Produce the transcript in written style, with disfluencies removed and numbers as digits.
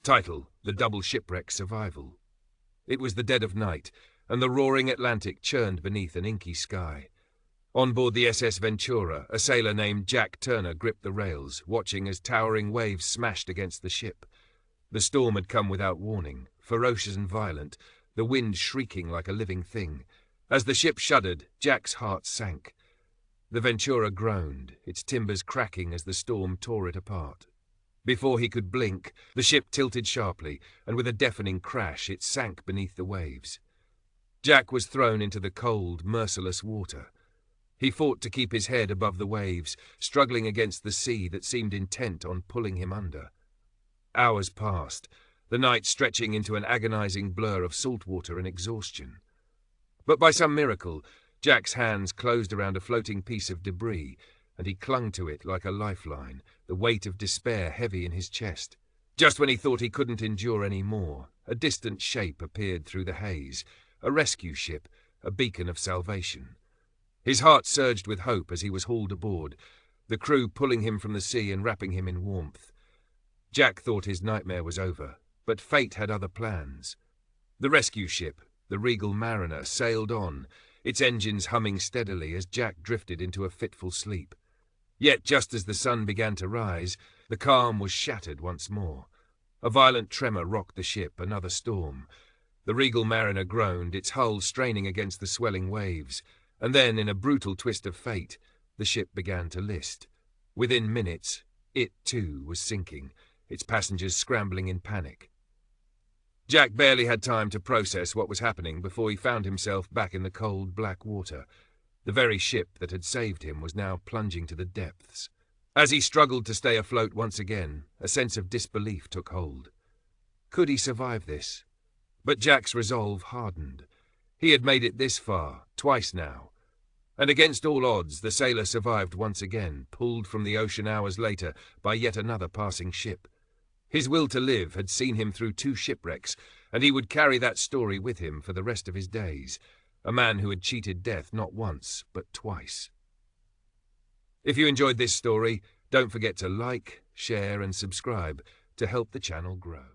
Title: The Double Shipwreck Survival. It was the dead of night, and the roaring Atlantic churned beneath an inky sky. On board the SS Ventura, a sailor named Jack Turner gripped the rails, watching as towering waves smashed against the ship. The storm had come without warning, ferocious and violent, the wind shrieking like a living thing. As the ship shuddered, Jack's heart sank. The Ventura groaned, its timbers cracking as the storm tore it apart. Before he could blink, the ship tilted sharply, and with a deafening crash it sank beneath the waves. Jack was thrown into the cold, merciless water. He fought to keep his head above the waves, struggling against the sea that seemed intent on pulling him under. Hours passed, the night stretching into an agonizing blur of salt water and exhaustion. But by some miracle, Jack's hands closed around a floating piece of debris, and he clung to it like a lifeline, the weight of despair heavy in his chest. Just when he thought he couldn't endure any more, a distant shape appeared through the haze, a rescue ship, a beacon of salvation. His heart surged with hope as he was hauled aboard, the crew pulling him from the sea and wrapping him in warmth. Jack thought his nightmare was over, but fate had other plans. The rescue ship, the Regal Mariner, sailed on, its engines humming steadily as Jack drifted into a fitful sleep. Yet just as the sun began to rise, the calm was shattered once more. A violent tremor rocked the ship, another storm. The Regal Mariner groaned, its hull straining against the swelling waves, and then, in a brutal twist of fate, the ship began to list. Within minutes, it too was sinking, its passengers scrambling in panic. Jack barely had time to process what was happening before he found himself back in the cold, black water. The very ship that had saved him was now plunging to the depths. As he struggled to stay afloat once again, a sense of disbelief took hold. Could he survive this? But Jack's resolve hardened. He had made it this far, twice now. And against all odds, the sailor survived once again, pulled from the ocean hours later by yet another passing ship. His will to live had seen him through 2 shipwrecks, and he would carry that story with him for the rest of his days. A man who had cheated death not once, but twice. If you enjoyed this story, don't forget to like, share and subscribe to help the channel grow.